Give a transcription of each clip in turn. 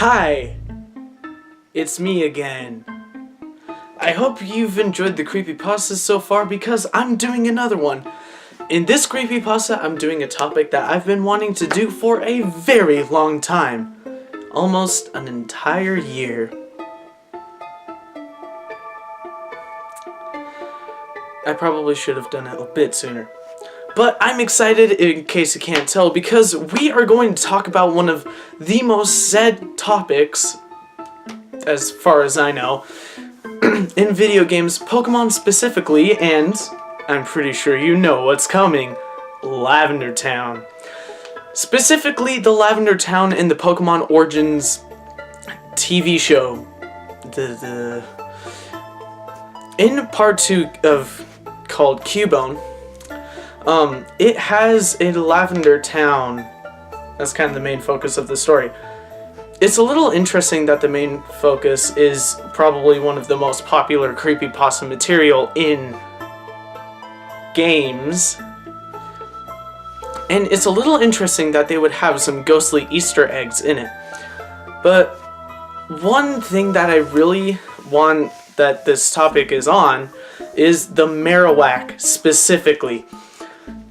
Hi, it's me again. I hope you've enjoyed the creepypastas so far because I'm doing another one. In this creepypasta, I'm doing a topic that I've been wanting to do for a very long time. Almost an entire year. I probably should have done it a bit sooner. But I'm excited, in case you can't tell, because we are going to talk about one of the most said topics, as far as I know, in video games, Pokemon specifically, and I'm pretty sure you know what's coming, Lavender Town. Specifically, the Lavender Town in the Pokemon Origins TV show. In part 2 of called Cubone, it has a Lavender Town. That's kind of the main focus of the story. It's a little interesting that the main focus is probably one of the most popular creepypasta material in games. And it's a little interesting that they would have some ghostly Easter eggs in it. But one thing that I really want that this topic is on is the Marowak specifically.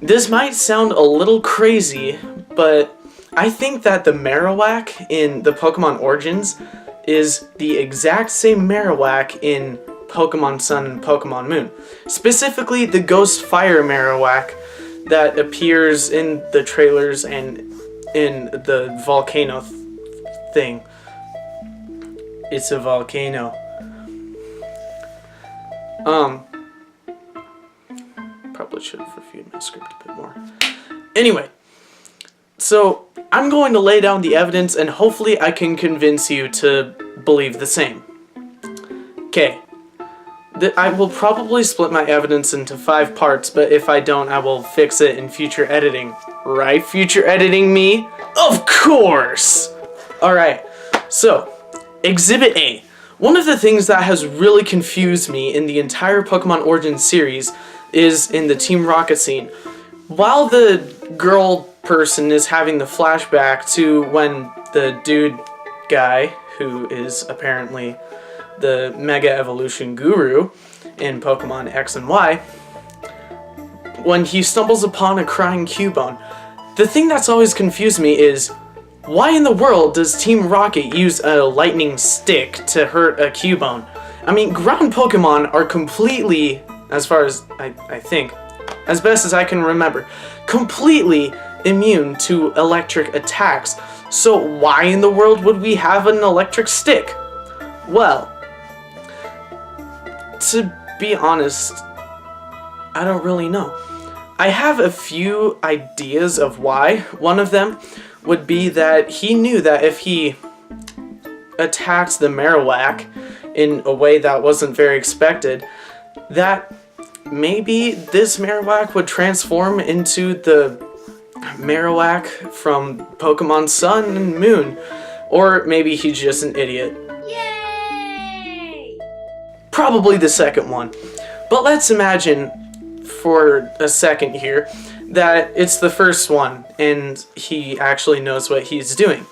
This might sound a little crazy, but I think that the Marowak in the Pokemon Origins is the exact same Marowak in Pokemon Sun and Pokemon Moon. Specifically, the Ghost Fire Marowak that appears in the trailers and in the volcano thing. It's a volcano. Probably should have reviewed my script a bit more. Anyway, so I'm going to lay down the evidence and hopefully I can convince you to believe the same. Okay. I will probably split my evidence into 5 parts, but if I don't, I will fix it in future editing. Right? Future editing me? Of course! Alright, so, Exhibit A. One of the things that has really confused me in the entire Pokemon Origins series is in the Team Rocket scene. While the girl person is having the flashback to when the dude guy, who is apparently the Mega Evolution Guru in Pokemon X and Y, when he stumbles upon a crying Cubone, the thing that's always confused me is, why in the world does Team Rocket use a lightning stick to hurt a Cubone? I mean, ground Pokemon are completely, as far as I think, as best as I can remember, completely immune to electric attacks. So why in the world would we have an electric stick? Well, to be honest, I don't really know. I have a few ideas of why. One of them would be that he knew that if he attacked the Marowak in a way that wasn't very expected, that maybe this Marowak would transform into the Marowak from Pokemon Sun and Moon. Or maybe he's just an idiot. Yay! Probably the second one. But let's imagine for a second here that it's the first one and he actually knows what he's doing.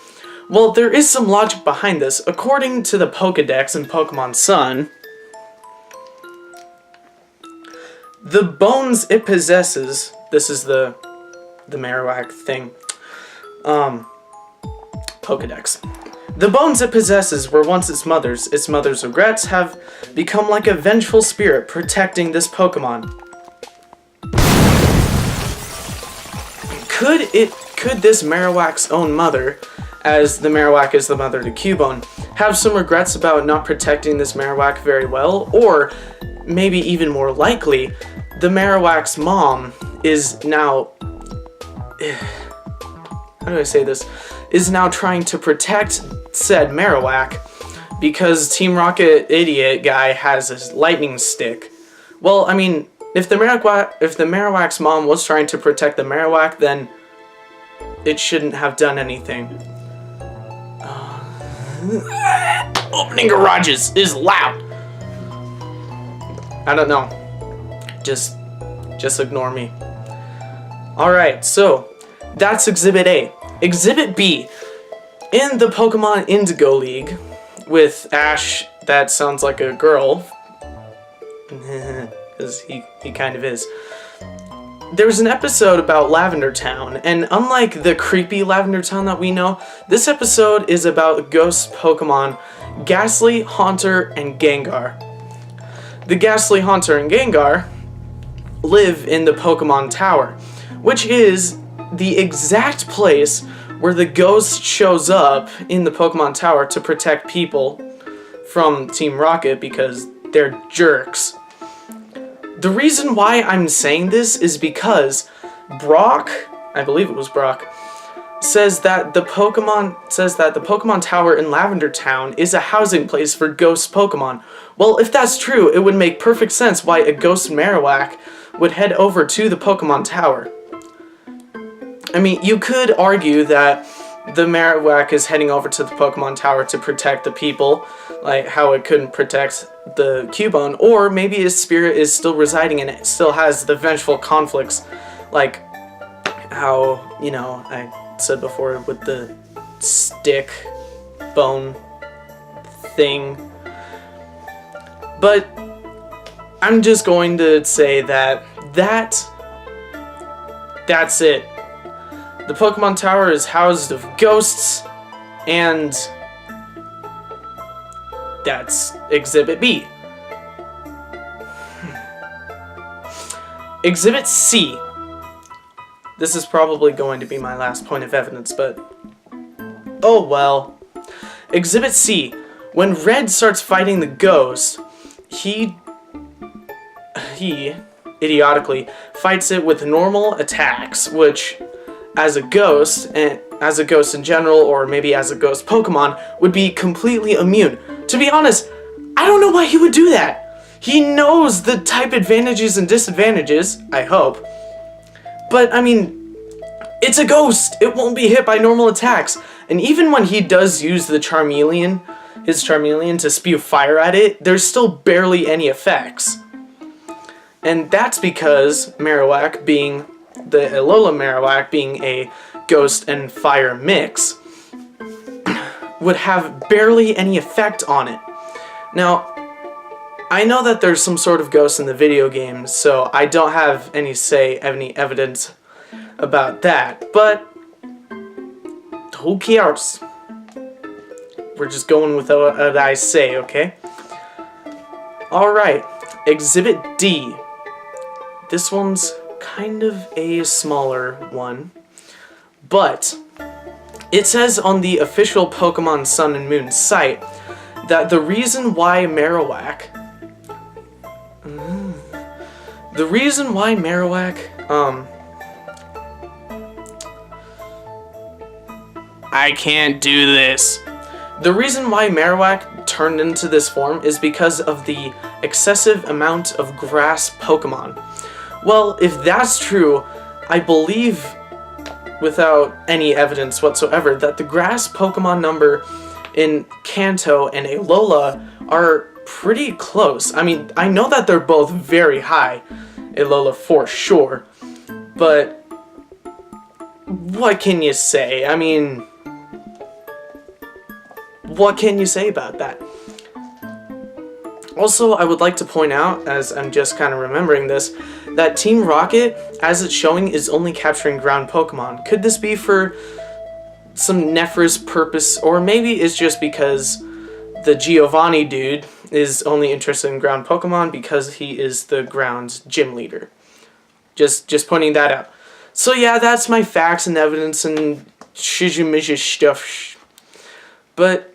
Well, there is some logic behind this. According to the Pokédex in Pokemon Sun, the bones it possesses, this is the Marowak thing, Pokédex. The bones it possesses were once its mother's. Its mother's regrets have become like a vengeful spirit protecting this Pokemon. Could this Marowak's own mother, as the Marowak is the mother to Cubone, have some regrets about not protecting this Marowak very well? Or, maybe even more likely, the Marowak's mom is now... how do I say this? Is now trying to protect said Marowak because Team Rocket idiot guy has his lightning stick. Well, I mean, if the Marowak's mom was trying to protect the Marowak, then it shouldn't have done anything. Opening garages is loud. I don't know. Just ignore me. Alright, so that's Exhibit A. Exhibit B. in the Pokemon Indigo League with Ash, that sounds like a girl, because he kind of is. There's an episode about Lavender Town, and unlike the creepy Lavender Town that we know, this episode is about ghost Pokemon Ghastly, Haunter, and Gengar. The Ghastly, Haunter, and Gengar live in the Pokemon Tower, which is the exact place where the ghost shows up in the Pokemon Tower to protect people from Team Rocket because they're jerks. The reason why I'm saying this is because Brock, I believe it was Brock, says that the Pokemon Tower in Lavender Town is a housing place for ghost Pokemon. Well, if that's true, it would make perfect sense why a ghost Marowak would head over to the Pokemon Tower. I mean, you could argue that the Marowak is heading over to the Pokemon Tower to protect the people, like how it couldn't protect the Cubone, or maybe his spirit is still residing in it, still has the vengeful conflicts, like how, you know, I said before with the stick bone thing. But I'm just going to say that's it. The Pokemon Tower is housed of ghosts, and that's Exhibit B. Exhibit C. This is probably going to be my last point of evidence, but oh well. Exhibit C. When Red starts fighting the ghost, he idiotically fights it with normal attacks, which as a ghost in general, or maybe as a ghost Pokemon, would be completely immune. To be honest, I don't know why he would do that. He knows the type advantages and disadvantages, I hope. But, I mean, it's a ghost. It won't be hit by normal attacks. And even when he does use the Charmeleon, his Charmeleon, to spew fire at it, there's still barely any effects. And that's because Marowak, being the Alola Marowak, being a ghost and fire mix, would have barely any effect on it. Now, I know that there's some sort of ghost in the video game, so I don't have any evidence about that, but who cares? We're just going with what I say, okay? Alright, Exhibit D. This one's kind of a smaller one, but it says on the official Pokemon Sun and Moon site that the reason why Marowak, I can't do this. The reason why Marowak turned into this form is because of the excessive amount of grass Pokemon. Well, if that's true, I believe, without any evidence whatsoever, that the grass Pokemon number in Kanto and Alola are pretty close. I mean, I know that they're both very high, Alola for sure, but what can you say? I mean, what can you say about that? Also, I would like to point out, as I'm just kind of remembering this, that Team Rocket, as it's showing, is only capturing ground Pokemon. Could this be for some nefarious purpose, or maybe it's just because the Giovanni dude is only interested in ground Pokemon because he is the ground gym leader. Just pointing that out. So yeah, that's my facts and evidence and shizhimish stuff. But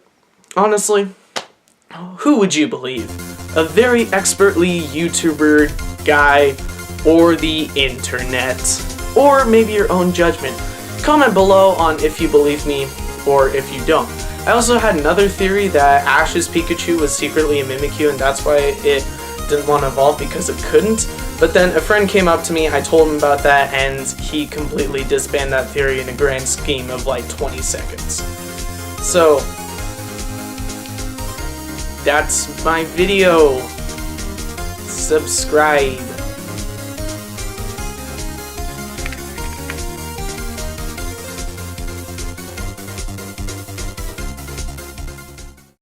honestly, who would you believe? A very expertly YouTuber guy, or the internet? Or maybe your own judgment. Comment below on if you believe me or if you don't. I also had another theory that Ash's Pikachu was secretly a Mimikyu and that's why it didn't want to evolve, because it couldn't. But then a friend came up to me, I told him about that, and he completely disbanded that theory in a grand scheme of like 20 seconds. So that's my video. Subscribe.